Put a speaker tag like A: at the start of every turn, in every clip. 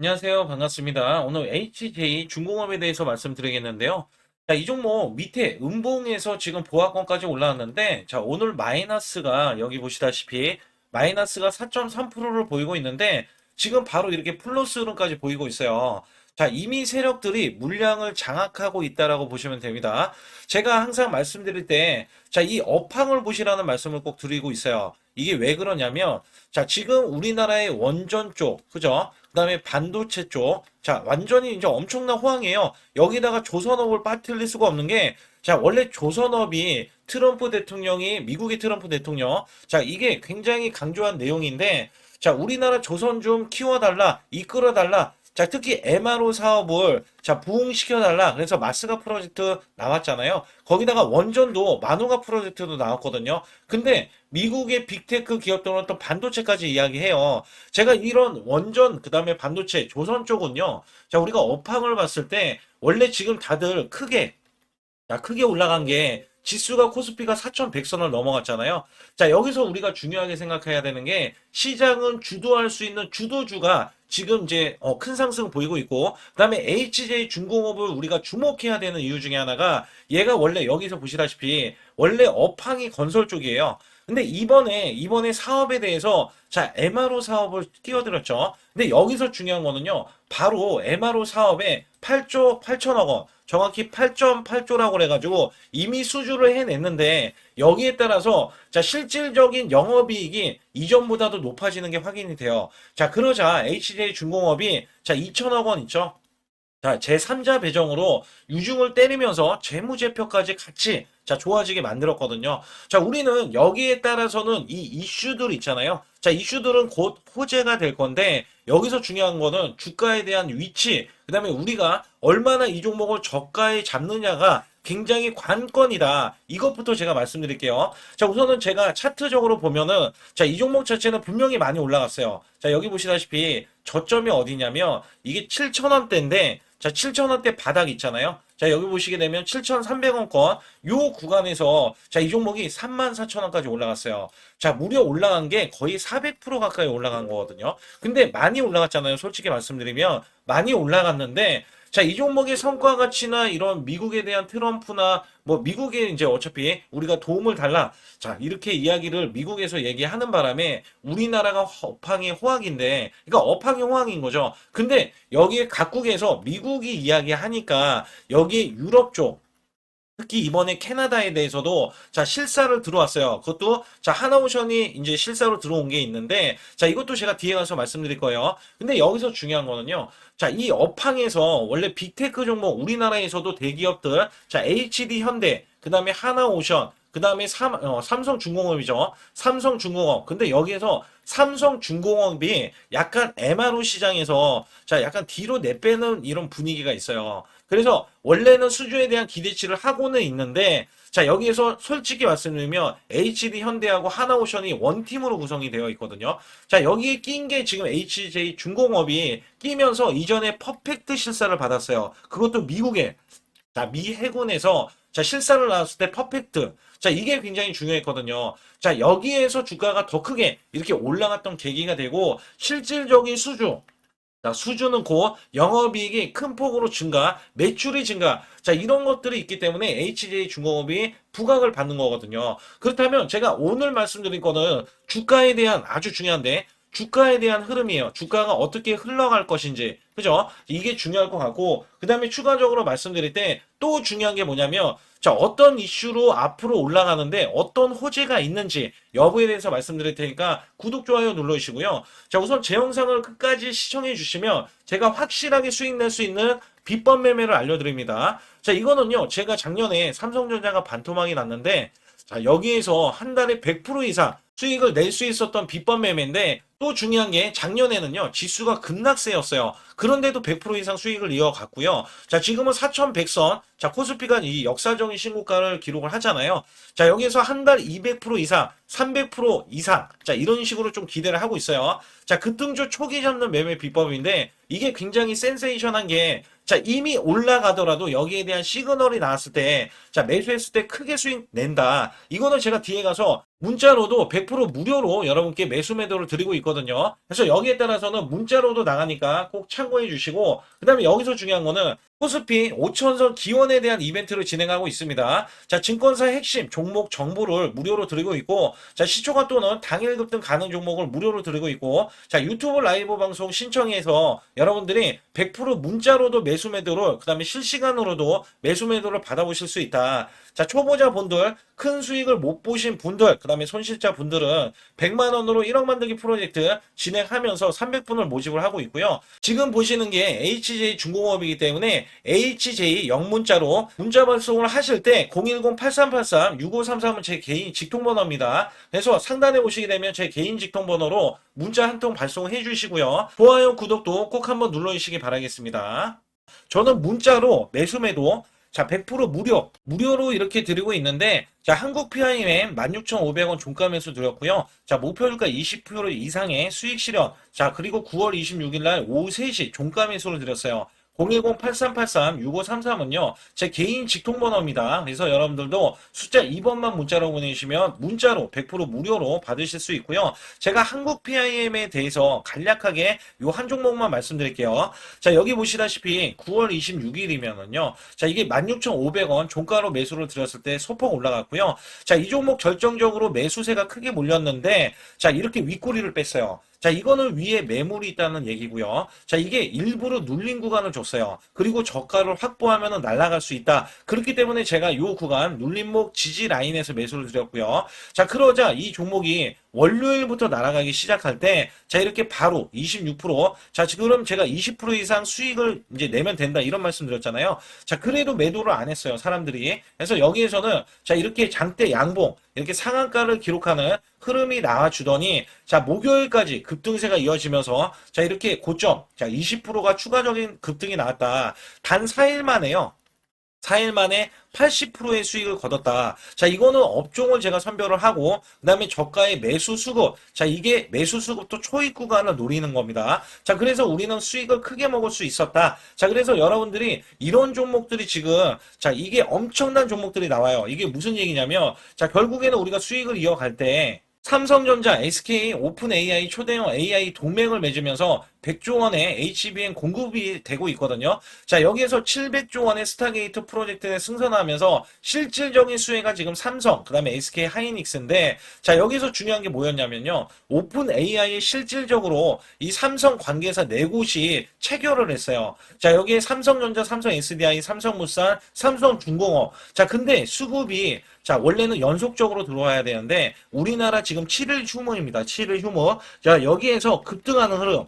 A: 안녕하세요. 반갑습니다. 오늘 HJ 중공업에 대해서 말씀드리겠는데요. 자, 이 종목 밑에 음봉에서 지금 보합권까지 올라왔는데, 자, 오늘 마이너스가 여기 보시다시피 마이너스가 4.3%를 보이고 있는데, 지금 바로 이렇게 플러스 흐름까지 보이고 있어요. 자, 이미 세력들이 물량을 장악하고 있다라고 보시면 됩니다. 제가 항상 말씀드릴 때, 자, 이 업황을 보시라는 말씀을 꼭 드리고 있어요. 이게 왜 그러냐면, 자, 지금 우리나라의 원전 쪽, 그죠? 그 다음에 반도체 쪽. 자, 완전히 이제 엄청난 호황이에요. 여기다가 조선업을 빠뜨릴 수가 없는 게, 자, 원래 조선업이 트럼프 대통령이, 미국의 트럼프 대통령, 자, 이게 굉장히 강조한 내용인데, 자, 우리나라 조선 좀 키워달라, 이끌어달라. 자, 특히 MRO 사업을 자, 부흥시켜달라. 그래서 마스가 프로젝트 나왔잖아요. 거기다가 원전도 마누가 프로젝트도 나왔거든요. 근데 미국의 빅테크 기업들은 또 반도체까지 이야기해요. 제가 이런 원전, 그 다음에 반도체, 조선 쪽은요. 자, 우리가 업황을 봤을 때 원래 지금 다들 크게, 자, 크게 올라간 게 지수가 코스피가 4,100선을 넘어갔잖아요. 자, 여기서 우리가 중요하게 생각해야 되는 게 시장은 주도할 수 있는 주도주가 지금 이제 큰 상승 보이고 있고 그다음에 HJ 중공업을 우리가 주목해야 되는 이유 중에 하나가 얘가 원래 여기서 보시다시피 원래 업황이 건설 쪽이에요. 근데 이번에 사업에 대해서 자, MRO 사업을 끼워들었죠. 근데 여기서 중요한 거는요. 바로 MRO 사업에 8조 8천억 원, 정확히 8.8조라고 그래가지고 이미 수주를 해냈는데 여기에 따라서 자, 실질적인 영업이익이 이전보다도 높아지는 게 확인이 돼요. 자, 그러자 HJ 중공업이 자, 2천억 원 있죠. 자, 제3자 배정으로 유중을 때리면서 재무제표까지 같이 자, 좋아지게 만들었거든요. 자, 우리는 여기에 따라서는 이 이슈들 있잖아요. 자, 이슈들은 곧 호재가 될 건데 여기서 중요한 거는 주가에 대한 위치, 그다음에 우리가 얼마나 이 종목을 저가에 잡느냐가 굉장히 관건이다. 이것부터 제가 말씀드릴게요. 자, 우선은 제가 차트적으로 보면은 자, 이 종목 자체는 분명히 많이 올라갔어요. 자, 여기 보시다시피 저점이 어디냐면 이게 7,000원대인데 자, 7,000원대 바닥 있잖아요. 자, 여기 보시게 되면 7,300원권 요 구간에서 자, 이 종목이 34,000원까지 올라갔어요. 자, 무려 올라간 게 거의 400% 가까이 올라간 거거든요. 근데 많이 올라갔잖아요. 솔직히 말씀드리면 많이 올라갔는데 자, 이 종목의 성과 가치나 이런 미국에 대한 트럼프나 뭐 미국에 이제 어차피 우리가 도움을 달라. 자, 이렇게 이야기를 미국에서 얘기하는 바람에 우리나라가 업황이 호황인데, 그러니까 업황이 호황인 거죠. 근데 여기에 각국에서 미국이 이야기하니까 여기에 유럽 쪽, 특히 이번에 캐나다에 대해서도 자 실사를 들어왔어요. 그것도 자 하나오션이 이제 실사로 들어온 게 있는데 자 이것도 제가 뒤에 가서 말씀드릴 거예요. 근데 여기서 중요한 거는요. 자 이 업황에서 원래 빅테크 종목 우리나라에서도 대기업들 자 HD 현대 그다음에 하나오션 그다음에 삼성중공업이죠. 삼성중공업. 근데 여기에서 삼성중공업이 약간 MRO 시장에서 자 약간 뒤로 내빼는 이런 분위기가 있어요. 그래서 원래는 수주에 대한 기대치를 하고는 있는데 자 여기에서 솔직히 말씀드리면 HD 현대하고 하나오션이 원팀으로 구성이 되어 있거든요. 자 여기에 낀 게 지금 HJ 중공업이 끼면서 이전에 퍼펙트 실사를 받았어요. 그것도 미국에 자 미 해군에서 자 실사를 나왔을 때 퍼펙트 자 이게 굉장히 중요했거든요. 자 여기에서 주가가 더 크게 이렇게 올라갔던 계기가 되고 실질적인 수주 자, 수주는 곧 영업이익이 큰 폭으로 증가, 매출이 증가. 자, 이런 것들이 있기 때문에 HJ 중공업이 부각을 받는 거거든요. 그렇다면 제가 오늘 말씀드린 거는 주가에 대한 아주 중요한데, 주가에 대한 흐름이에요. 주가가 어떻게 흘러갈 것인지. 그죠? 이게 중요할 것 같고, 그 다음에 추가적으로 말씀드릴 때 또 중요한 게 뭐냐면, 자, 어떤 이슈로 앞으로 올라가는데 어떤 호재가 있는지 여부에 대해서 말씀드릴 테니까 구독, 좋아요 눌러주시고요. 자, 우선 제 영상을 끝까지 시청해 주시면 제가 확실하게 수익 낼 수 있는 비법 매매를 알려드립니다. 자, 이거는요, 제가 작년에 삼성전자가 반토막이 났는데, 자, 여기에서 한 달에 100% 이상 수익을 낼 수 있었던 비법 매매인데, 또 중요한 게 작년에는요, 지수가 급락세였어요. 그런데도 100% 이상 수익을 이어갔고요. 자, 지금은 4,100선, 자, 코스피가 이 역사적인 신고가를 기록을 하잖아요. 자, 여기에서 한 달 200% 이상, 300% 이상, 자, 이런 식으로 좀 기대를 하고 있어요. 자, 급등주 초기 잡는 매매 비법인데, 이게 굉장히 센세이션한 게, 자, 이미 올라가더라도 여기에 대한 시그널이 나왔을 때, 자, 매수했을 때 크게 수익 낸다. 이거는 제가 뒤에 가서 문자로도 100% 무료로 여러분께 매수 매도를 드리고 있거든요. 있거든요. 그래서 여기에 따라서는 문자로도 나가니까 꼭 참고해 주시고, 그 다음에 여기서 중요한 거는 코스피 5천선 기원에 대한 이벤트를 진행하고 있습니다. 자, 증권사 핵심 종목 정보를 무료로 드리고 있고, 자, 시초가 또는 당일 급등 가능 종목을 무료로 드리고 있고, 자, 유튜브 라이브 방송 신청해서 여러분들이 100% 문자로도 매수 매도를, 그 다음에 실시간으로도 매수 매도를 받아보실 수 있다. 자, 초보자 분들, 큰 수익을 못 보신 분들, 그 다음에 손실자 분들은 100만 원으로 1억 만들기 프로젝트 진행하면서 300분을 모집을 하고 있고요. 지금 보시는 게 HJ 중공업이기 때문에 HJ 영문자로 문자 발송을 하실 때 010-8383-6533은 제 개인 직통번호입니다. 그래서 상단에 오시게 되면 제 개인 직통번호로 문자 한 통 발송해 주시고요. 좋아요, 구독도 꼭 한번 눌러주시기 바라겠습니다. 저는 문자로 매수 매도 자, 100% 무료로 이렇게 드리고 있는데, 자, 한국 PIM 16,500원 종가 매수 드렸고요. 자, 목표주가 20% 이상의 수익 실현. 자, 그리고 9월 26일 날 오후 3시 종가 매수를 드렸어요. 010-8383-6533은요, 제 개인 직통번호입니다. 그래서 여러분들도 숫자 2번만 문자로 보내주시면 문자로 100% 무료로 받으실 수 있고요. 제가 한국 PIM에 대해서 간략하게 요 한 종목만 말씀드릴게요. 자, 여기 보시다시피 9월 26일이면은요, 자, 이게 16,500원 종가로 매수를 드렸을 때 소폭 올라갔고요. 자, 이 종목 결정적으로 매수세가 크게 몰렸는데, 자, 이렇게 윗꼬리를 뺐어요. 자, 이거는 위에 매물이 있다는 얘기고요. 자, 이게 일부러 눌린 구간을 줬어요. 그리고 저가를 확보하면 날아갈 수 있다. 그렇기 때문에 제가 이 구간 눌림목 지지 라인에서 매수를 드렸고요. 자, 그러자 이 종목이 월요일부터 날아가기 시작할 때, 자, 이렇게 바로 26%, 자, 지금 제가 20% 이상 수익을 이제 내면 된다, 이런 말씀 드렸잖아요. 자, 그래도 매도를 안 했어요, 사람들이. 그래서 여기에서는, 자, 이렇게 장대 양봉, 이렇게 상한가를 기록하는 흐름이 나와주더니, 자, 목요일까지 급등세가 이어지면서, 자, 이렇게 고점, 자, 20%가 추가적인 급등이 나왔다. 단 4일 만에요. 4일 만에 80%의 수익을 거뒀다. 자, 이거는 업종을 제가 선별을 하고, 그 다음에 저가의 매수 수급. 자, 이게 매수 수급도 초입 구간을 노리는 겁니다. 자, 그래서 우리는 수익을 크게 먹을 수 있었다. 자, 그래서 여러분들이 이런 종목들이 지금, 자, 이게 엄청난 종목들이 나와요. 이게 무슨 얘기냐면, 자, 결국에는 우리가 수익을 이어갈 때, 삼성전자, SK, 오픈 AI, 초대형 AI 동맹을 맺으면서 100조 원의 HBM 공급이 되고 있거든요. 자, 여기에서 700조 원의 스타게이트 프로젝트에 승선하면서 실질적인 수혜가 지금 삼성, 그 다음에 SK 하이닉스인데, 자, 여기서 중요한 게 뭐였냐면요. 오픈 AI에 실질적으로 이 삼성 관계사 4곳이 체결을 했어요. 자, 여기에 삼성전자, 삼성 SDI, 삼성물산, 삼성중공업. 자, 근데 수급이 자, 원래는 연속적으로 들어와야 되는데, 우리나라 지금 7일 휴무입니다. 7일 휴무. 자, 여기에서 급등하는 흐름.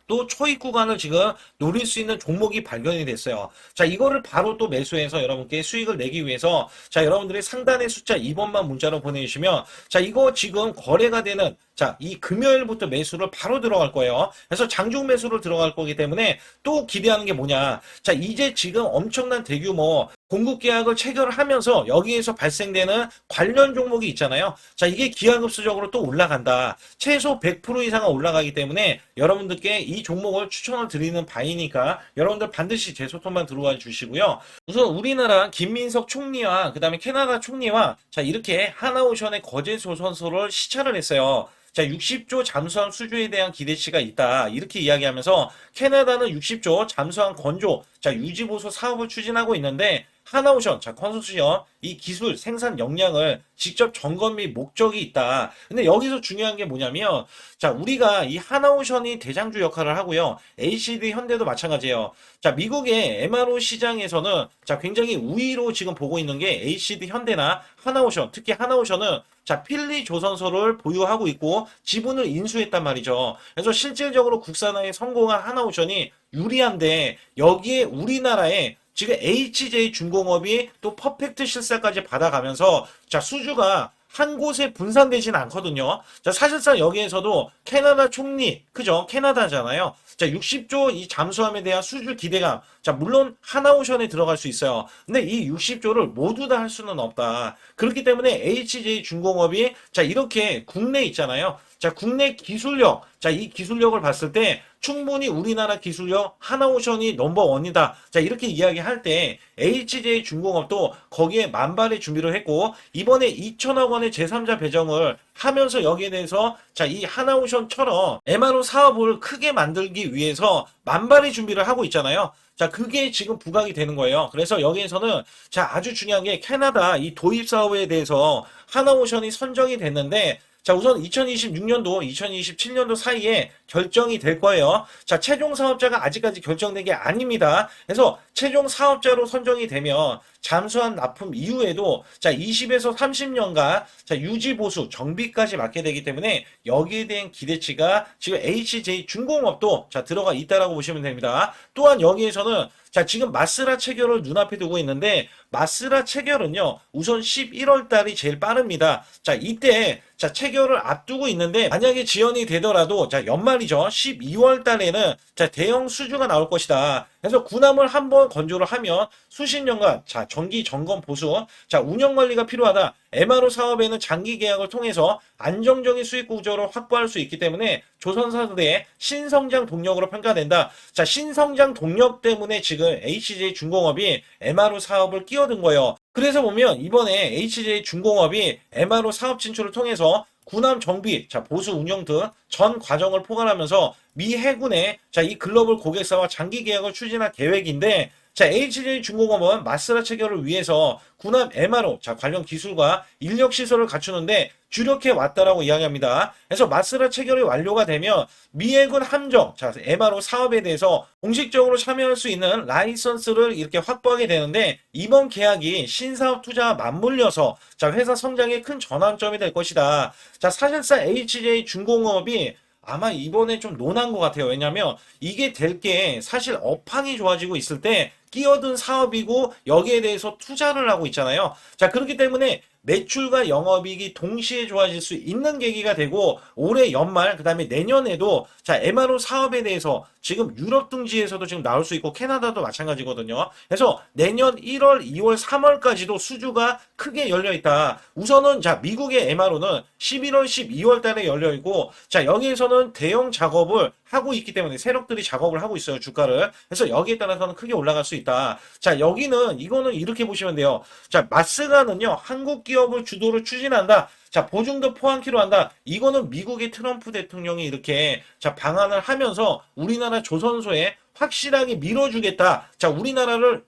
A: 또 초입 구간을 지금 노릴 수 있는 종목이 발견이 됐어요. 자, 이거를 바로 또 매수해서 여러분께 수익을 내기 위해서, 자, 여러분들이 상단의 숫자 2번만 문자로 보내주시면, 자, 이거 지금 거래가 되는, 자, 이 금요일부터 매수를 바로 들어갈 거예요. 그래서 장중 매수를 들어갈 거기 때문에 또 기대하는 게 뭐냐. 자, 이제 지금 엄청난 대규모 공급 계약을 체결을 하면서 여기에서 발생되는 관련 종목이 있잖아요. 자, 이게 기하급수적으로 또 올라간다. 최소 100% 이상은 올라가기 때문에 여러분들께 이 종목을 추천을 드리는 바이니까 여러분들 반드시 제 소통만 들어와 주시고요. 우선 우리나라 김민석 총리와 그 다음에 캐나다 총리와 자, 이렇게 하나오션의 거제조선소를 시찰을 했어요. 자, 60조 잠수함 수주에 대한 기대치가 있다. 이렇게 이야기하면서 캐나다는 60조 잠수함 건조, 자, 유지보수 사업을 추진하고 있는데 하나오션, 자, 컨소시엄, 이 기술 생산 역량을 직접 점검 및 목적이 있다. 근데 여기서 중요한 게 뭐냐면, 자, 우리가 이 하나오션이 대장주 역할을 하고요. LCD 현대도 마찬가지예요. 자, 미국의 MRO 시장에서는 자, 굉장히 우위로 지금 보고 있는 게 LCD 현대나 하나오션, 특히 하나오션은 자, 필리 조선소를 보유하고 있고 지분을 인수했단 말이죠. 그래서 실질적으로 국산화에 성공한 하나오션이 유리한데 여기에 우리나라에 지금 HJ 중공업이 또 퍼펙트 실사까지 받아가면서 자, 수주가 한 곳에 분산되진 않거든요. 자, 사실상 여기에서도 캐나다 총리, 그죠? 캐나다잖아요. 자, 60조 이 잠수함에 대한 수주 기대감. 자, 물론 하나오션에 들어갈 수 있어요. 근데 이 60조를 모두 다 할 수는 없다. 그렇기 때문에 HJ 중공업이 자, 이렇게 국내에 있잖아요. 자, 국내 기술력, 자, 이 기술력을 봤을 때 충분히 우리나라 기술력 하나오션이 넘버원이다. 자, 이렇게 이야기할 때 HJ중공업도 거기에 만발의 준비를 했고 이번에 2천억 원의 제3자 배정을 하면서 여기에 대해서 자, 이 하나오션처럼 MRO 사업을 크게 만들기 위해서 만발의 준비를 하고 있잖아요. 자, 그게 지금 부각이 되는 거예요. 그래서 여기에서는 자, 아주 중요한 게 캐나다 이 도입 사업에 대해서 하나오션이 선정이 됐는데 자, 우선 2026년도, 2027년도 사이에 결정이 될 거예요. 자, 최종 사업자가 아직까지 결정된 게 아닙니다. 그래서 최종 사업자로 선정이 되면 잠수한 납품 이후에도 자, 20에서 30년간 자, 유지 보수, 정비까지 맡게 되기 때문에 여기에 대한 기대치가 지금 HJ중공업도 자, 들어가 있다라고 보시면 됩니다. 또한 여기에서는 자, 지금 마스라 체결을 눈앞에 두고 있는데 마스라 체결은요. 우선 11월 달이 제일 빠릅니다. 자, 이때 자, 체결을 앞두고 있는데 만약에 지연이 되더라도 자, 연말이죠. 12월 달에는 자, 대형 수주가 나올 것이다. 그래서 군함을 한번 건조를 하면 수십 년간 자, 정기 점검 보수, 자, 운영 관리가 필요하다. MRO 사업에는 장기 계약을 통해서 안정적인 수익 구조를 확보할 수 있기 때문에 조선사들의 신성장 동력으로 평가된다. 자, 신성장 동력 때문에 지금 HJ중공업이 MRO 사업을 끼어든 거예요. 그래서 보면 이번에 HJ중공업이 MRO 사업 진출을 통해서 군함 정비, 자, 보수 운영 등 전 과정을 포괄하면서 미 해군의 자, 이 글로벌 고객사와 장기 계약을 추진할 계획인데 자, HJ중공업은 마스라 체결을 위해서 군함 MRO 자, 관련 기술과 인력 시설을 갖추는데 주력해 왔다라고 이야기합니다. 그래서 마스라 체결이 완료가 되면 미 해군 함정 자, MRO 사업에 대해서 공식적으로 참여할 수 있는 라이선스를 이렇게 확보하게 되는데 이번 계약이 신사업 투자와 맞물려서 자, 회사 성장에 큰 전환점이 될 것이다. 자, 사실상 HJ중공업이 아마 이번에 좀 논한 것 같아요. 왜냐면 이게 될 게 사실 업황이 좋아지고 있을 때 끼어든 사업이고 여기에 대해서 투자를 하고 있잖아요. 자, 그렇기 때문에 매출과 영업이익이 동시에 좋아질 수 있는 계기가 되고 올해 연말 그다음에 내년에도 자, MRO 사업에 대해서 지금 유럽 등지에서도 지금 나올 수 있고 캐나다도 마찬가지거든요. 그래서 내년 1월, 2월, 3월까지도 수주가 크게 열려 있다. 우선은 자, 미국의 MRO는 11월, 12월 달에 열려 있고 자, 여기에서는 대형 작업을 하고 있기 때문에 세력들이 작업을 하고 있어요, 주가를. 그래서 여기에 따라서는 크게 올라갈 수 있다. 자, 여기는 이거는 이렇게 보시면 돼요. 자, 마스가는요, 한국 기업을 주도로 추진한다. 자, 보증도 포함키로 한다. 이거는 미국의 트럼프 대통령이 이렇게 자, 방한을 하면서 우리나라 조선소에 확실하게 밀어주겠다. 자, 우리나라는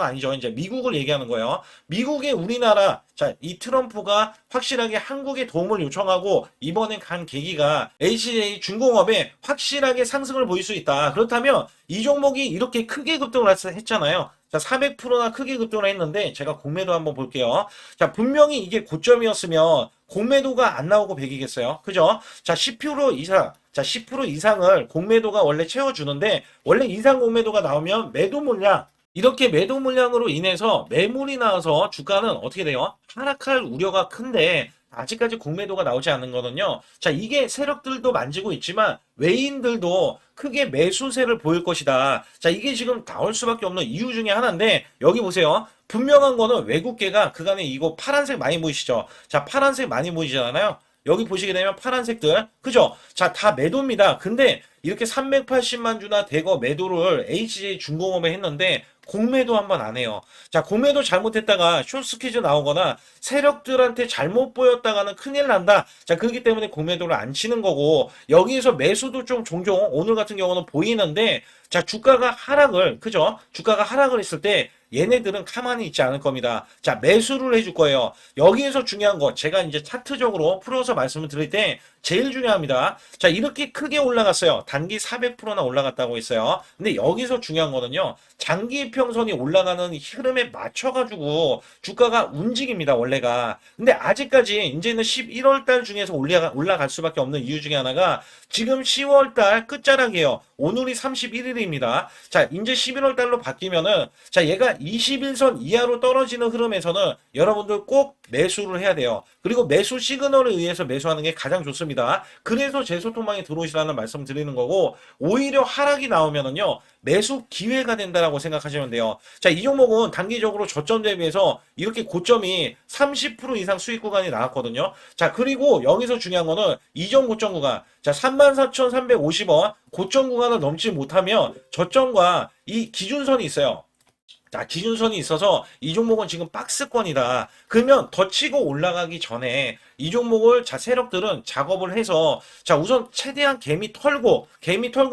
A: 아니죠. 이제 미국을 얘기하는 거예요. 미국의 우리나라, 자, 이 트럼프가 확실하게 한국에 도움을 요청하고 이번에 간 계기가 HJ중공업에 확실하게 상승을 보일 수 있다. 그렇다면 이 종목이 이렇게 크게 급등을 했잖아요. 자, 400%나 크게 급등을 했는데 제가 공매도 한번 볼게요. 자, 분명히 이게 고점이었으면 공매도가 안 나오고 배기겠어요. 그죠? 자, 10% 이상, 자, 10% 이상을 공매도가 원래 채워주는데 원래 이상 공매도가 나오면 매도 물량, 이렇게 매도 물량으로 인해서 매물이 나와서 주가는 어떻게 돼요? 하락할 우려가 큰데 아직까지 공매도가 나오지 않는 거는요. 자, 이게 세력들도 만지고 있지만 외인들도 크게 매수세를 보일 것이다. 자, 이게 지금 나올 수밖에 없는 이유 중에 하나인데 여기 보세요. 분명한 거는 외국계가 그간에 이거 파란색 많이 보이시죠? 자, 파란색 많이 보이잖아요. 여기 보시게 되면 파란색들, 그죠? 자, 다 매도입니다. 근데 이렇게 380만 주나 대거 매도를 HJ중공업에 했는데 공매도 한번 안 해요. 자, 공매도 잘못했다가 숏스퀴즈 나오거나 세력들한테 잘못 보였다가는 큰일 난다. 자, 그렇기 때문에 공매도를 안 치는 거고 여기에서 매수도 좀 종종 오늘 같은 경우는 보이는데 자, 주가가 하락을, 그죠? 주가가 하락을 했을 때 얘네들은 가만히 있지 않을 겁니다. 자, 매수를 해줄 거예요. 여기에서 중요한 거, 제가 이제 차트적으로 풀어서 말씀을 드릴 때 제일 중요합니다. 자, 이렇게 크게 올라갔어요. 단기 400%나 올라갔다고 했어요. 근데 여기서 중요한 거는요, 장기 평선이 올라가는 흐름에 맞춰가지고 주가가 움직입니다, 원래가. 근데 아직까지 이제는 11월 달 중에서 올라갈 수밖에 없는 이유 중에 하나가 지금 10월 달 끝자락이에요. 오늘이 31일입니다. 자, 이제 11월 달로 바뀌면은 자, 얘가 21선 이하로 떨어지는 흐름에서는 여러분들 꼭 매수를 해야 돼요. 그리고 매수 시그널에 의해서 매수하는 게 가장 좋습니다. 그래서 제 소통방에 들어오시라는 말씀 드리는 거고, 오히려 하락이 나오면은요, 매수 기회가 된다라고 생각하시면 돼요. 자, 이 종목은 단기적으로 저점 대비해서 이렇게 고점이 30% 이상 수익 구간이 나왔거든요. 자, 그리고 여기서 중요한 거는 이전 고점 구간. 자, 34,350원 고점 구간을 넘지 못하면 저점과 이 기준선이 있어요. 자, 기준선이 있어서 이 종목은 지금 박스권이다. 그러면 더 치고 올라가기 전에 이 종목을 자 세력들은 작업을 해서 자 우선 최대한 개미 털고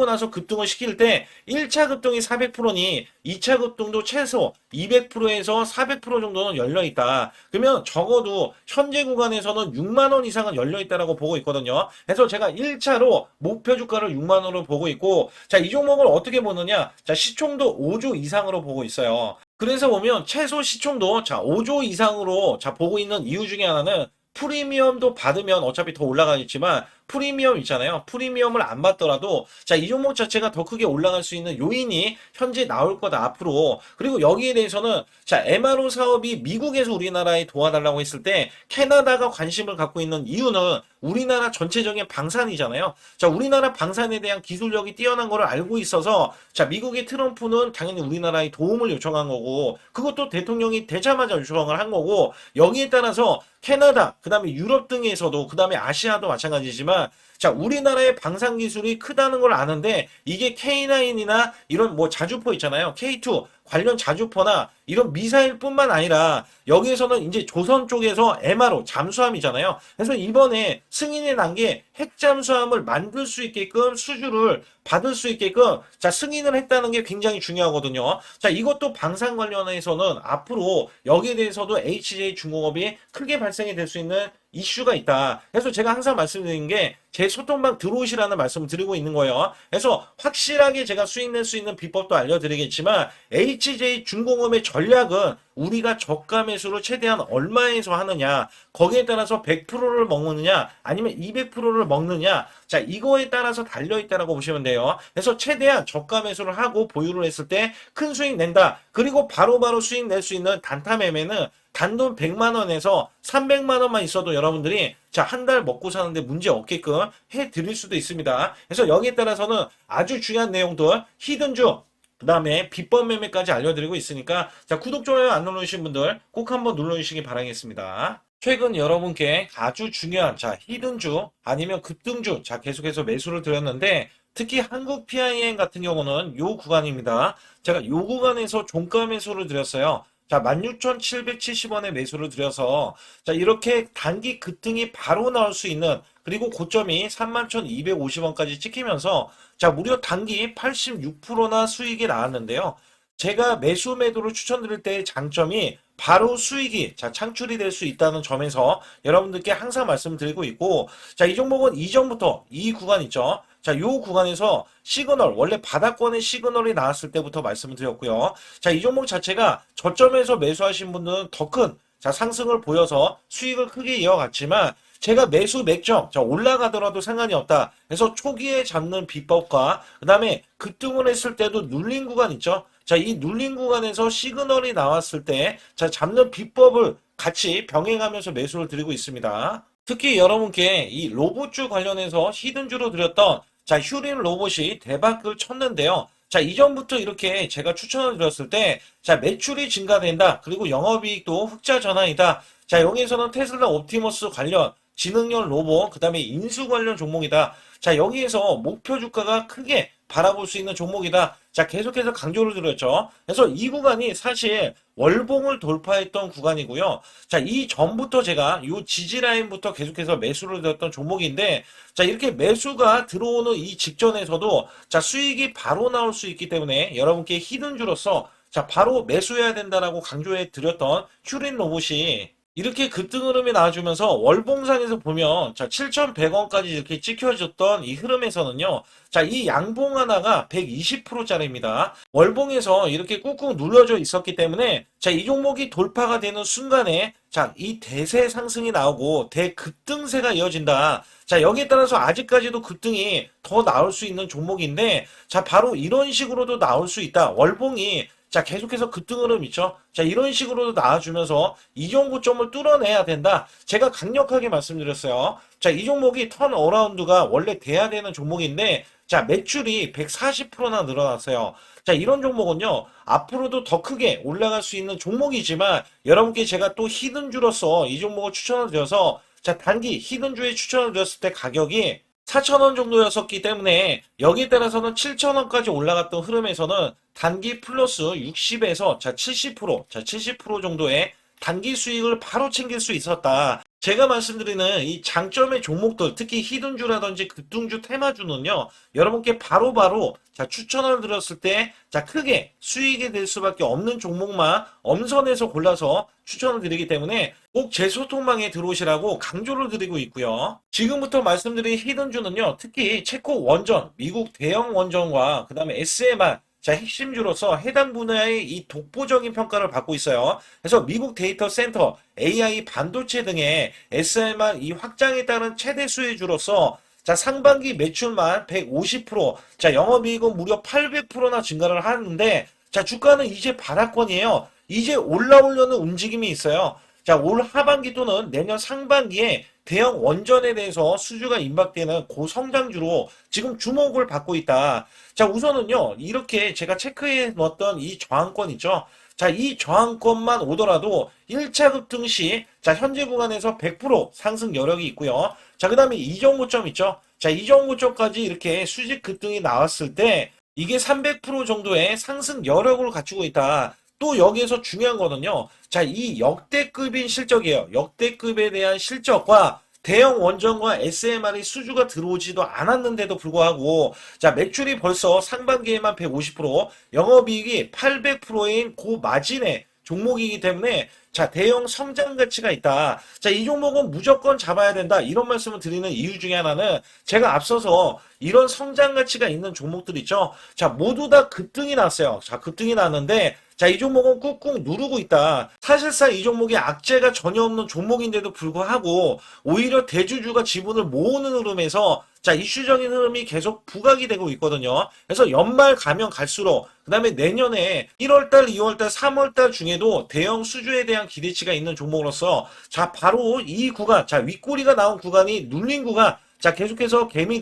A: 나서 급등을 시킬 때 1차 급등이 400%니 2차 급등도 최소 200%에서 400% 정도는 열려 있다. 그러면 적어도 현재 구간에서는 6만 원 이상은 열려 있다라고 보고 있거든요. 그래서 제가 1차로 목표 주가를 6만 원으로 보고 있고, 자, 이 종목을 어떻게 보느냐? 자, 시총도 5조 이상으로 보고 있어요. 그래서 보면 최소 시총도 자 5조 이상으로 자 보고 있는 이유 중에 하나는 프리미엄도 받으면 어차피 더 올라가겠지만 프리미엄 있잖아요. 프리미엄을 안 받더라도 자 이 종목 자체가 더 크게 올라갈 수 있는 요인이 현재 나올 거다 앞으로. 그리고 여기에 대해서는 자 MRO 사업이 미국에서 우리나라에 도와달라고 했을 때 캐나다가 관심을 갖고 있는 이유는 우리나라 전체적인 방산이잖아요. 자 우리나라 방산에 대한 기술력이 뛰어난 거를 알고 있어서 자 미국의 트럼프는 당연히 우리나라에 도움을 요청한 거고, 그것도 대통령이 되자마자 요청을 한 거고, 여기에 따라서 캐나다, 그 다음에 유럽 등에서도, 그 다음에 아시아도 마찬가지지만 자 우리나라의 방산 기술이 크다는 걸 아는데 이게 K9이나 이런 뭐 자주포 있잖아요. K2 관련 자주포나 이런 미사일뿐만 아니라 여기에서는 이제 조선 쪽에서 MRO 잠수함이잖아요. 그래서 이번에 승인이 난 게 핵잠수함을 만들 수 있게끔 수주를 받을 수 있게끔 자 승인을 했다는 게 굉장히 중요하거든요. 자 이것도 방산 관련해서는 앞으로 여기에 대해서도 HJ중공업이 크게 발생이 될 수 있는 이슈가 있다. 그래서 제가 항상 말씀드린 게 제 소통방 들어오시라는 말씀을 드리고 있는 거예요. 그래서 확실하게 제가 수익 낼 수 있는 비법도 알려드리겠지만 HJ중공업의 전략은 우리가 저가 매수를 최대한 얼마에서 하느냐, 거기에 따라서 100%를 먹느냐 아니면 200%를 먹느냐, 자 이거에 따라서 달려있다라고 보시면 돼요. 그래서 최대한 저가 매수를 하고 보유를 했을 때 큰 수익 낸다. 그리고 바로바로 수익 낼 수 있는 단타 매매는 단돈 100만 원에서 300만 원만 있어도 여러분들이 자 한 달 먹고 사는데 문제 없게끔 해 드릴 수도 있습니다. 그래서 여기에 따라서는 아주 중요한 내용들, 히든주, 그 다음에 비법 매매까지 알려드리고 있으니까 자 구독, 좋아요 안 눌러주신 분들 꼭 한번 눌러주시기 바라겠습니다. 최근 여러분께 아주 중요한 자 히든주 아니면 급등주 자 계속해서 매수를 드렸는데, 특히 한국 PIM 같은 경우는 요 구간입니다. 제가 요 구간에서 종가 매수를 드렸어요. 자, 16,770원에 매수를 드려서 자, 이렇게 단기 급등이 바로 나올 수 있는, 그리고 고점이 31,250원까지 찍히면서 자, 무려 단기 86%나 수익이 나왔는데요. 제가 매수 매도를 추천드릴 때의 장점이 바로 수익이 자 창출이 될 수 있다는 점에서 여러분들께 항상 말씀드리고 있고, 자, 이 종목은 이전부터 이 구간 있죠. 자, 요 구간에서 시그널, 원래 바닥권의 시그널이 나왔을 때부터 말씀을 드렸고요. 자, 이 종목 자체가 저점에서 매수하신 분들은 더 큰 자 상승을 보여서 수익을 크게 이어갔지만, 제가 매수 맥점 자 올라가더라도 상관이 없다. 그래서 초기에 잡는 비법과 그 다음에 급등을 했을 때도 눌린 구간 있죠. 자, 이 눌린 구간에서 시그널이 나왔을 때 자 잡는 비법을 같이 병행하면서 매수를 드리고 있습니다. 특히 여러분께 이 로봇주 관련해서 히든주로 드렸던 자 휴린 로봇이 대박을 쳤는데요. 자, 이전부터 이렇게 제가 추천을 드렸을 때, 자, 매출이 증가된다. 그리고 영업이익도 흑자 전환이다. 자, 여기에서는 테슬라 옵티머스 관련 지능형 로봇, 그 다음에 인수 관련 종목이다. 자, 여기에서 목표 주가가 크게 바라볼 수 있는 종목이다. 자, 계속해서 강조를 드렸죠. 그래서 이 구간이 사실 월봉을 돌파했던 구간이고요. 자, 이 전부터 제가 이 지지라인부터 계속해서 매수를 드렸던 종목인데, 자, 이렇게 매수가 들어오는 이 직전에서도 자, 수익이 바로 나올 수 있기 때문에 여러분께 히든주로서 자, 바로 매수해야 된다라고 강조해 드렸던 휴린 로봇이 이렇게 급등 흐름이 나와주면서 월봉상에서 보면 자 7,100원까지 이렇게 찍혀졌던 이 흐름에서는요. 자, 이 양봉 하나가 120%짜리입니다. 월봉에서 이렇게 꾹꾹 눌러져 있었기 때문에 자, 이 종목이 돌파가 되는 순간에 자, 이 대세 상승이 나오고 대급등세가 이어진다. 자, 여기에 따라서 아직까지도 급등이 더 나올 수 있는 종목인데 자, 바로 이런 식으로도 나올 수 있다. 월봉이 자, 계속해서 급등 흐름 있죠. 자, 이런 식으로도 나와주면서 이전 고점을 뚫어내야 된다. 제가 강력하게 말씀드렸어요. 자, 이 종목이 턴어라운드가 원래 돼야 되는 종목인데, 자, 매출이 140%나 늘어났어요. 자, 이런 종목은요, 앞으로도 더 크게 올라갈 수 있는 종목이지만, 여러분께 제가 또 히든주로서 이 종목을 추천을 드려서, 자, 단기 히든주에 추천을 드렸을 때 가격이 4,000원 정도였었기 때문에 여기에 따라서는 7,000원까지 올라갔던 흐름에서는 단기 플러스 60에서 자 70%, 자 70% 정도의 단기 수익을 바로 챙길 수 있었다. 제가 말씀드리는 이 장점의 종목들, 특히 히든주라든지 급등주, 테마주는요, 여러분께 바로바로 자 추천을 드렸을 때 자 크게 수익이 될 수밖에 없는 종목만 엄선해서 골라서 추천을 드리기 때문에 꼭 제 소통망에 들어오시라고 강조를 드리고 있고요. 지금부터 말씀드린 히든주는요, 특히 체코 원전, 미국 대형 원전과 그 다음에 SMR, 자, 핵심주로서 해당 분야의 이 독보적인 평가를 받고 있어요. 그래서 미국 데이터 센터, AI 반도체 등의 SMR 이 확장에 따른 최대 수혜주로서 자, 상반기 매출만 150%, 자, 영업이익은 무려 800%나 증가를 하는데, 자, 주가는 이제 바닥권이에요. 이제 올라오려는 움직임이 있어요. 자, 올 하반기 또는 내년 상반기에 대형 원전에 대해서 수주가 임박되는 고성장주로 지금 주목을 받고 있다. 자, 우선은요, 이렇게 제가 체크해 놓았던 이 저항권 있죠. 자, 이 저항권만 오더라도 1차 급등 시, 자, 현재 구간에서 100% 상승 여력이 있고요. 자, 그 다음에 이전 고점 있죠. 자, 이전 고점까지 이렇게 수직 급등이 나왔을 때, 이게 300% 정도의 상승 여력을 갖추고 있다. 또 여기에서 중요한 거는요. 자, 이 역대급인 실적이에요. 역대급에 대한 실적과 대형 원전과 SMR이 수주가 들어오지도 않았는데도 불구하고 자, 매출이 벌써 상반기에만 150%, 영업이익이 800%인 고마진의 종목이기 때문에 자, 대형 성장 가치가 있다. 자, 이 종목은 무조건 잡아야 된다. 이런 말씀을 드리는 이유 중에 하나는 제가 앞서서 이런 성장 가치가 있는 종목들 있죠. 자, 모두 다 급등이 났어요. 자, 급등이 났는데 자, 이 종목은 꾹꾹 누르고 있다. 사실상 이 종목이 악재가 전혀 없는 종목인데도 불구하고 오히려 대주주가 지분을 모으는 흐름에서 자, 이슈적인 흐름이 계속 부각이 되고 있거든요. 그래서 연말 가면 갈수록 그 다음에 내년에 1월달, 2월달, 3월달 중에도 대형 수주에 대한 기대치가 있는 종목으로서 자, 바로 이 구간, 자, 윗꼬리가 나온 구간이 눌린 구간, 자, 계속해서 개미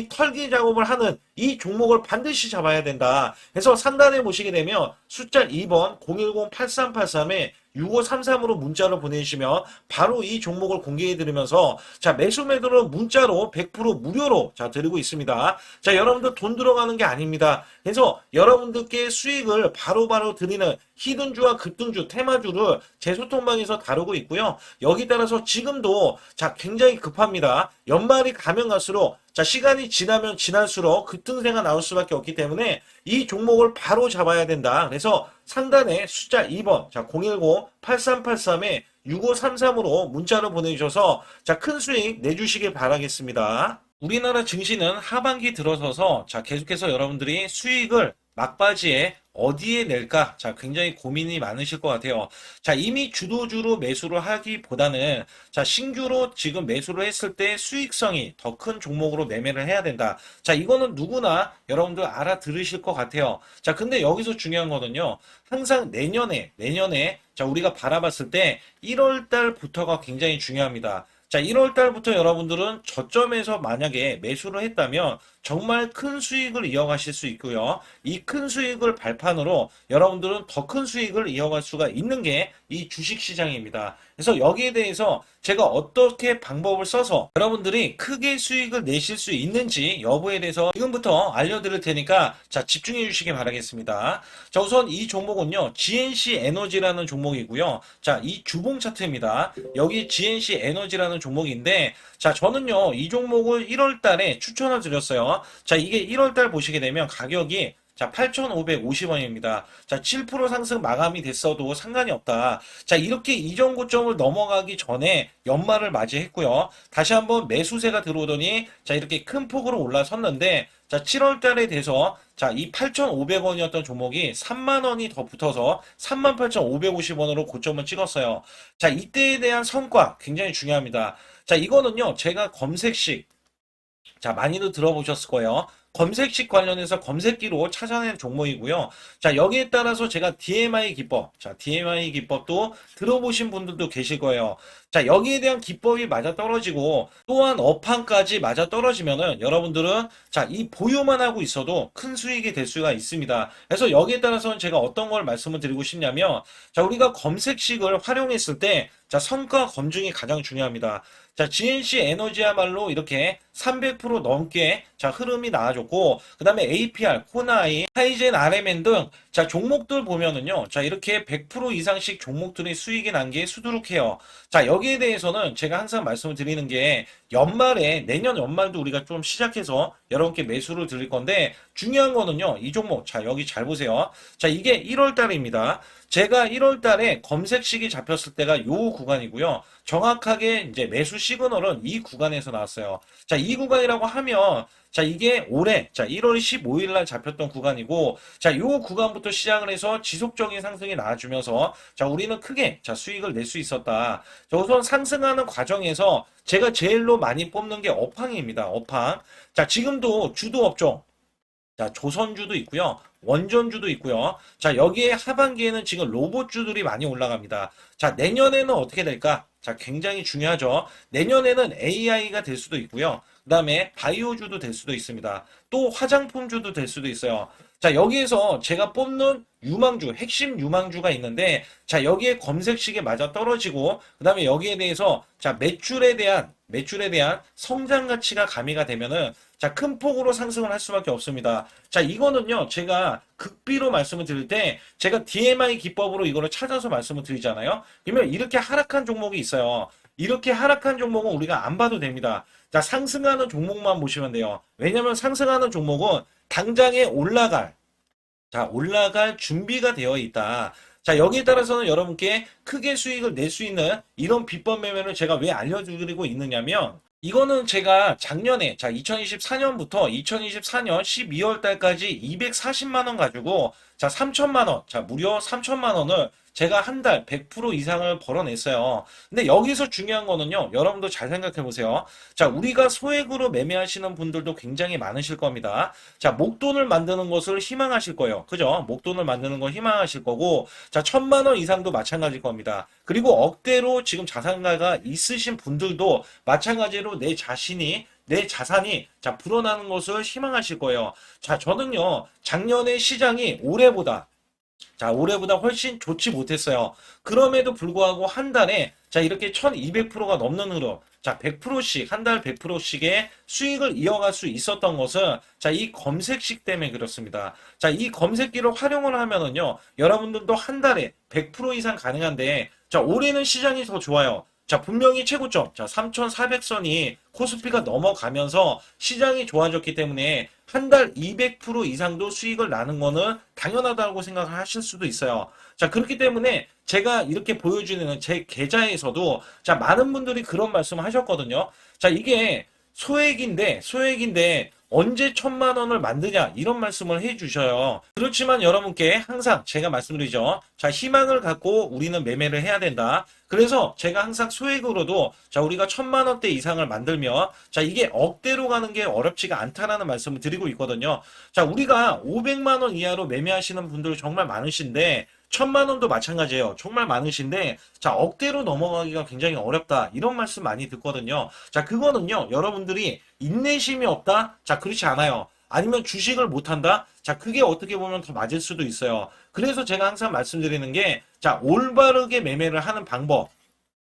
A: 털기 작업을 하는 이 종목을 반드시 잡아야 된다. 그래서 상단에 보시게 되면 숫자 2번 010-8383에 6533으로 문자를 보내주시면 바로 이 종목을 공개해드리면서 자, 매수 매도는 문자로 100% 무료로 자, 드리고 있습니다. 자, 여러분들 돈 들어가는 게 아닙니다. 그래서 여러분들께 수익을 바로바로 드리는 히든주와 급등주, 테마주를 제 소통방에서 다루고 있고요. 여기 따라서 지금도 자, 굉장히 급합니다. 연말이 가면 갈수록 자, 시간이 지나면 지날수록 급등세가 나올 수밖에 없기 때문에 이 종목을 바로 잡아야 된다. 그래서 상단에 숫자 2번, 자, 010-8383에 6533으로 문자를 보내주셔서 자, 큰 수익 내주시길 바라겠습니다. 우리나라 증시는 하반기 들어서서 자, 계속해서 여러분들이 수익을 막바지에 어디에 낼까? 자, 굉장히 고민이 많으실 것 같아요. 자, 이미 주도주로 매수를 하기보다는 자, 신규로 지금 매수를 했을 때 수익성이 더 큰 종목으로 매매를 해야 된다. 자, 이거는 누구나 여러분들 알아들으실 것 같아요. 자, 근데 여기서 중요한 거는요. 항상 내년에 자, 우리가 바라봤을 때 1월 달부터가 굉장히 중요합니다. 자, 1월 달부터 여러분들은 저점에서 만약에 매수를 했다면 정말 큰 수익을 이어가실 수 있고요. 이 큰 수익을 발판으로 여러분들은 더 큰 수익을 이어갈 수가 있는 게 이 주식시장입니다. 그래서 여기에 대해서 제가 어떻게 방법을 써서 여러분들이 크게 수익을 내실 수 있는지 여부에 대해서 지금부터 알려드릴 테니까 자, 집중해 주시기 바라겠습니다. 자, 우선 이 종목은요, GNC 에너지라는 종목이고요. 자, 이 주봉 차트입니다. 여기 GNC 에너지라는 종목인데 자, 저는요, 이 종목을 1월 달에 추천을 드렸어요. 자, 이게 1월 달 보시게 되면 가격이 자, 8,550원입니다. 자, 7% 상승 마감이 됐어도 상관이 없다. 자, 이렇게 이전 고점을 넘어가기 전에 연말을 맞이했고요. 다시 한번 매수세가 들어오더니 자, 이렇게 큰 폭으로 올라섰는데 자, 7월 달에 돼서 자, 이 8,500원이었던 종목이 3만 원이 더 붙어서 38,550원으로 고점을 찍었어요. 자, 이때에 대한 성과 굉장히 중요합니다. 자, 이거는요, 제가 검색식 자, 많이도 들어보셨을 거예요. 검색식 관련해서 검색기로 찾아낸 종목이고요. 자, 여기에 따라서 제가 DMI 기법, 자, DMI 기법도 들어보신 분들도 계실 거예요. 자, 여기에 대한 기법이 맞아 떨어지고 또한 업황까지 맞아 떨어지면은 여러분들은 자, 이 보유만 하고 있어도 큰 수익이 될 수가 있습니다. 그래서 여기에 따라서는 제가 어떤 걸 말씀을 드리고 싶냐면 자, 우리가 검색식을 활용했을 때 자, 성과 검증이 가장 중요합니다. 자, GNC 에너지야말로 이렇게 300% 넘게 자, 흐름이 나와줬고, 그 다음에 APR, 코나이, 하이젠, RMN 등 자, 종목들 보면은요. 자, 이렇게 100% 이상씩 종목들이 수익이 난 게 수두룩해요. 자, 여기에 대해서는 제가 항상 말씀을 드리는 게 연말에 내년 연말도 우리가 좀 시작해서 여러분께 매수를 드릴 건데 중요한 거는요. 이 종목 자, 여기 잘 보세요. 자, 이게 1월 달입니다. 제가 1월 달에 검색식이 잡혔을 때가 요 구간이고요. 정확하게 이제 매수 시그널은 이 구간에서 나왔어요. 자, 이 구간이라고 하면 자, 이게 올해 자, 1월 15일 날 잡혔던 구간이고 자, 요 구간부터 시작을 해서 지속적인 상승이 나와주면서 자, 우리는 크게 자, 수익을 낼 수 있었다. 자, 우선 상승하는 과정에서 제가 제일로 많이 뽑는 게 업황입니다. 업황. 자, 지금도 주도 업종 자, 조선주도 있고요. 원전주도 있고요. 자, 여기에 하반기에는 지금 로봇주들이 많이 올라갑니다. 자, 내년에는 어떻게 될까? 자, 굉장히 중요하죠. 내년에는 AI가 될 수도 있고요. 그 다음에 바이오주도 될 수도 있습니다. 또 화장품주도 될 수도 있어요. 자, 여기에서 제가 뽑는 유망주, 핵심 유망주가 있는데, 자, 여기에 검색식에 맞아 떨어지고, 그 다음에 여기에 대해서, 자, 매출에 대한 성장 가치가 가미가 되면은, 자, 큰 폭으로 상승을 할 수밖에 없습니다. 자, 이거는요, 제가 극비로 말씀을 드릴 때, 제가 DMI 기법으로 이거를 찾아서 말씀을 드리잖아요. 그러면 이렇게 하락한 종목이 있어요. 이렇게 하락한 종목은 우리가 안 봐도 됩니다. 자, 상승하는 종목만 보시면 돼요. 왜냐면 상승하는 종목은 당장에 올라갈 준비가 되어 있다. 자, 여기에 따라서는 여러분께 크게 수익을 낼 수 있는 이런 비법 매매를 제가 왜 알려드리고 있느냐면, 이거는 제가 작년에, 자, 2024년부터 2024년 12월 달까지 240만 원 가지고, 자, 3천만 원, 자, 무려 3천만 원을 제가 한 달 100% 이상을 벌어냈어요. 근데 여기서 중요한 거는요, 여러분도 잘 생각해 보세요. 자, 우리가 소액으로 매매하시는 분들도 굉장히 많으실 겁니다. 자, 목돈을 만드는 것을 희망하실 거예요. 그죠? 목돈을 만드는 걸 희망하실 거고, 자, 1,000만 원 이상도 마찬가지일 겁니다. 그리고 억대로 지금 자산가가 있으신 분들도 마찬가지로 내 자산이 자 불어나는 것을 희망하실 거예요. 자, 저는요 작년에 시장이 올해보다 훨씬 좋지 못했어요. 그럼에도 불구하고 한 달에 자 이렇게 1200%가 넘는 흐름, 자 100%씩 한 달 100%씩의 수익을 이어갈 수 있었던 것은 자 이 검색식 때문에 그렇습니다. 자 이 검색기를 활용을 하면은요 여러분들도 한 달에 100% 이상 가능한데 자 올해는 시장이 더 좋아요. 자, 분명히 최고점, 자, 3,400선이 코스피가 넘어가면서 시장이 좋아졌기 때문에 한 달 200% 이상도 수익을 나는 거는 당연하다고 생각을 하실 수도 있어요. 자, 그렇기 때문에 제가 이렇게 보여주는 제 계좌에서도 자, 많은 분들이 그런 말씀을 하셨거든요. 자, 이게 소액인데 언제 1,000만 원을 만드냐 이런 말씀을 해주셔요. 그렇지만 여러분께 항상 제가 말씀드리죠. 자, 희망을 갖고 우리는 매매를 해야 된다. 그래서 제가 항상 소액으로도 자 우리가 1,000만 원대 이상을 만들면 자 이게 억대로 가는 게 어렵지가 않다라는 말씀을 드리고 있거든요. 자, 우리가 500만 원 이하로 매매하시는 분들 정말 많으신데 1,000만 원도 마찬가지예요. 정말 많으신데 자 억대로 넘어가기가 굉장히 어렵다 이런 말씀 많이 듣거든요. 자, 그거는요 여러분들이 인내심이 없다? 자, 그렇지 않아요. 아니면 주식을 못한다? 자, 그게 어떻게 보면 더 맞을 수도 있어요. 그래서 제가 항상 말씀드리는 게 자 올바르게 매매를 하는 방법,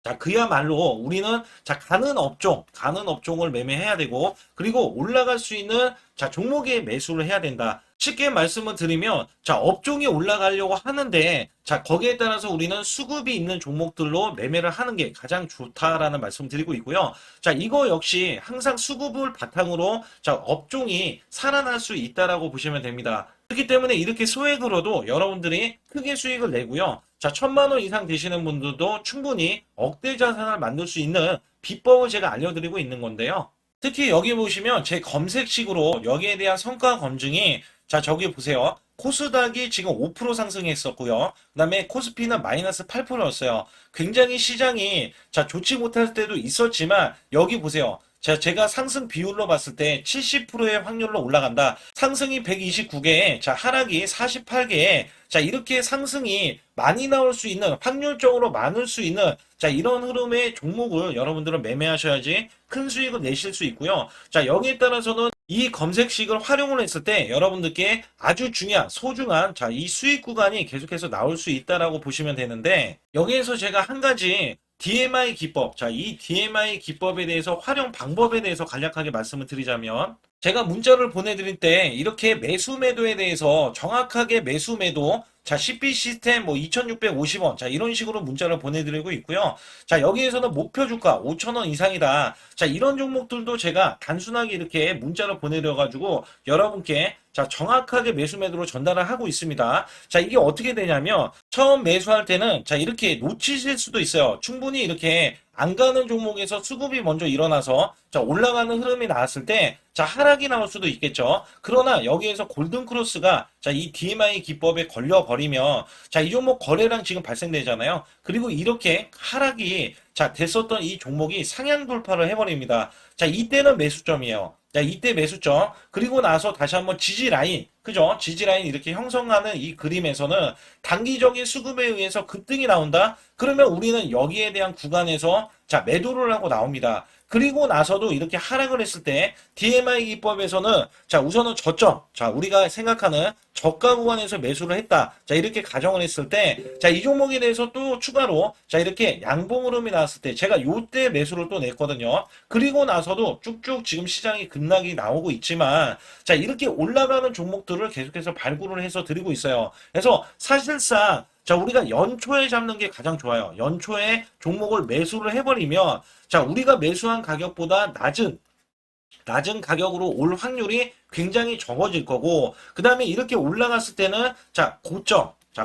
A: 자, 그야말로 우리는 자, 가는 업종을 매매해야 되고, 그리고 올라갈 수 있는 자, 종목에 매수를 해야 된다. 쉽게 말씀을 드리면, 자, 업종이 올라가려고 하는데, 자, 거기에 따라서 우리는 수급이 있는 종목들로 매매를 하는 게 가장 좋다라는 말씀 드리고 있고요. 자, 이거 역시 항상 수급을 바탕으로 자, 업종이 살아날 수 있다라고 보시면 됩니다. 그렇기 때문에 이렇게 소액으로도 여러분들이 크게 수익을 내고요. 자, 1,000만 원 이상 되시는 분들도 충분히 억대 자산을 만들 수 있는 비법을 제가 알려드리고 있는 건데요. 특히 여기 보시면 제 검색식으로 여기에 대한 성과 검증이 자, 저기 보세요. 코스닥이 지금 5% 상승했었고요. 그 다음에 코스피는 마이너스 8%였어요. 굉장히 시장이 자, 좋지 못할 때도 있었지만 여기 보세요. 자, 제가 상승 비율로 봤을 때 70%의 확률로 올라간다. 상승이 129개에, 자, 하락이 48개에, 자, 이렇게 상승이 많이 나올 수 있는, 확률적으로 많을 수 있는, 자, 이런 흐름의 종목을 여러분들은 매매하셔야지 큰 수익을 내실 수 있고요. 자, 여기에 따라서는 이 검색식을 활용을 했을 때 여러분들께 아주 중요한, 소중한, 자, 이 수익 구간이 계속해서 나올 수 있다라고 보시면 되는데, 여기에서 제가 한 가지 DMI 기법, 자, 이 DMI 기법에 대해서 활용 방법에 대해서 간략하게 말씀을 드리자면, 제가 문자를 보내드릴 때 이렇게 매수 매도에 대해서 정확하게 매수 매도, 자, CP 시스템 뭐 2,650원, 자, 이런 식으로 문자를 보내드리고 있고요. 자, 여기에서는 목표 주가 5,000원 이상이다. 자, 이런 종목들도 제가 단순하게 이렇게 문자를 보내드려가지고 여러분께 자, 정확하게 매수 매도로 전달을 하고 있습니다. 자, 이게 어떻게 되냐면 처음 매수할 때는 자, 이렇게 놓치실 수도 있어요. 충분히 이렇게 안 가는 종목에서 수급이 먼저 일어나서 자, 올라가는 흐름이 나왔을 때 자, 하락이 나올 수도 있겠죠. 그러나 여기에서 골든 크로스가 자, 이 DMI 기법에 걸려 버리면 자, 이 종목 거래량 지금 발생되잖아요. 그리고 이렇게 하락이 자, 됐었던 이 종목이 상향 돌파를 해버립니다. 자, 이때는 매수점이에요. 자, 이때 매수점. 그리고 나서 다시 한번 지지 라인. 그죠? 지지 라인 이렇게 형성하는 이 그림에서는 단기적인 수급에 의해서 급등이 나온다? 그러면 우리는 여기에 대한 구간에서 자, 매도를 하고 나옵니다. 그리고 나서도 이렇게 하락을 했을 때 DMI 기법에서는 자, 우선은 저점. 자, 우리가 생각하는 저가 구간에서 매수를 했다. 자, 이렇게 가정을 했을 때 자, 이 종목에 대해서 또 추가로 자, 이렇게 양봉 흐름이 나왔을 때 제가 요때 매수를 또 냈거든요. 그리고 나서도 쭉쭉 지금 시장이 급락이 나오고 있지만 자, 이렇게 올라가는 종목들을 계속해서 발굴을 해서 드리고 있어요. 그래서 사실상 자, 우리가 연초에 잡는 게 가장 좋아요. 연초에 종목을 매수를 해버리면 자, 우리가 매수한 가격보다 낮은 가격으로 올 확률이 굉장히 적어질 거고, 그 다음에 이렇게 올라갔을 때는 자,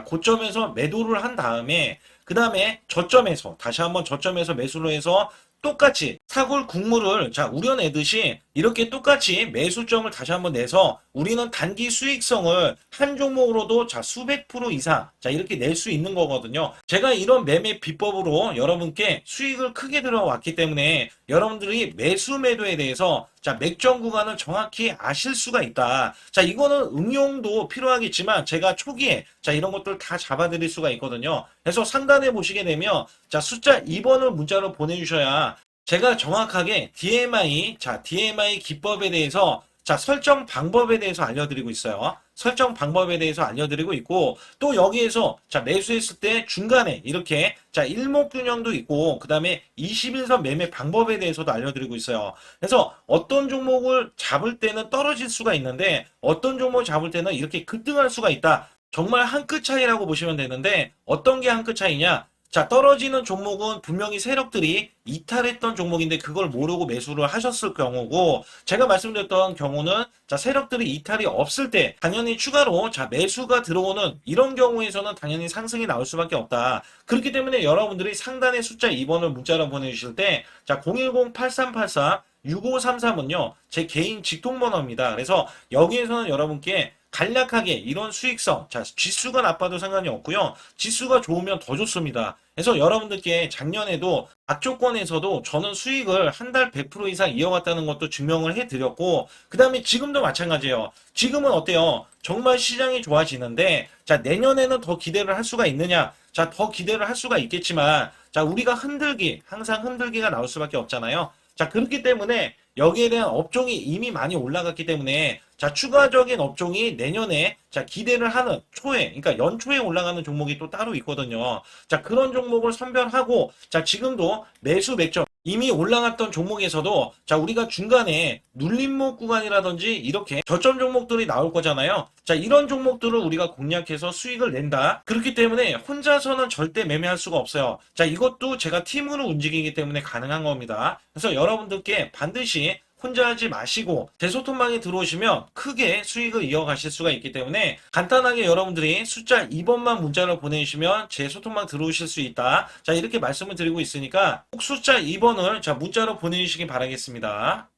A: 고점에서 매도를 한 다음에 그 다음에 저점에서 다시 한번 저점에서 매수를 해서 똑같이 사골 국물을 자, 우려내듯이 이렇게 똑같이 매수점을 다시 한번 내서 우리는 단기 수익성을 한 종목으로도 자, 수백 프로 이상 자, 이렇게 낼 수 있는 거거든요. 제가 이런 매매 비법으로 여러분께 수익을 크게 들어왔기 때문에 여러분들이 매수 매도에 대해서 자, 맥점 구간을 정확히 아실 수가 있다. 자, 이거는 응용도 필요하겠지만 제가 초기에 자, 이런 것들 다 잡아드릴 수가 있거든요. 그래서 상단에 보시게 되면 자, 숫자 2번을 문자로 보내주셔야 제가 정확하게 DMI 기법에 대해서 자, 설정 방법에 대해서 알려드리고 있어요. 설정 방법에 대해서 알려드리고 있고, 또 여기에서 자, 매수했을 때 중간에 이렇게 자, 일목균형도 있고, 그 다음에 21선 매매 방법에 대해서도 알려드리고 있어요. 그래서 어떤 종목을 잡을 때는 떨어질 수가 있는데, 어떤 종목을 잡을 때는 이렇게 급등할 수가 있다. 정말 한 끗 차이라고 보시면 되는데, 어떤 게 한 끗 차이냐? 자, 떨어지는 종목은 분명히 세력들이 이탈했던 종목인데 그걸 모르고 매수를 하셨을 경우고, 제가 말씀드렸던 경우는 자, 세력들이 이탈이 없을 때 당연히 추가로 자, 매수가 들어오는 이런 경우에서는 당연히 상승이 나올 수밖에 없다. 그렇기 때문에 여러분들이 상단에 숫자 2번을 문자로 보내주실 때 자, 010-8384 6533은요, 제 개인 직통번호입니다. 그래서 여기에서는 여러분께 간략하게 이런 수익성, 자, 지수가 나빠도 상관이 없고요. 지수가 좋으면 더 좋습니다. 그래서 여러분들께 작년에도 악조건에서도 저는 수익을 한 달 100% 이상 이어갔다는 것도 증명을 해드렸고, 그 다음에 지금도 마찬가지예요. 지금은 어때요? 정말 시장이 좋아지는데, 자, 내년에는 더 기대를 할 수가 있느냐? 자, 더 기대를 할 수가 있겠지만, 자, 우리가 항상 흔들기가 나올 수밖에 없잖아요. 자, 그렇기 때문에 여기에 대한 업종이 이미 많이 올라갔기 때문에 자, 추가적인 업종이 내년에 자, 기대를 하는 초에, 그러니까 연초에 올라가는 종목이 또 따로 있거든요. 자, 그런 종목을 선별하고 자, 지금도 매수 맥점 이미 올라갔던 종목에서도 자, 우리가 중간에 눌림목 구간이라든지 이렇게 저점 종목들이 나올 거잖아요. 자, 이런 종목들을 우리가 공략해서 수익을 낸다. 그렇기 때문에 혼자서는 절대 매매할 수가 없어요. 자, 이것도 제가 팀으로 움직이기 때문에 가능한 겁니다. 그래서 여러분들께 반드시 혼자 하지 마시고 제 소통방에 들어오시면 크게 수익을 이어가실 수가 있기 때문에 간단하게 여러분들이 숫자 2번만 문자를 보내주시면 제 소통방 들어오실 수 있다. 자, 이렇게 말씀을 드리고 있으니까 꼭 숫자 2번을 자, 문자로 보내주시기 바라겠습니다.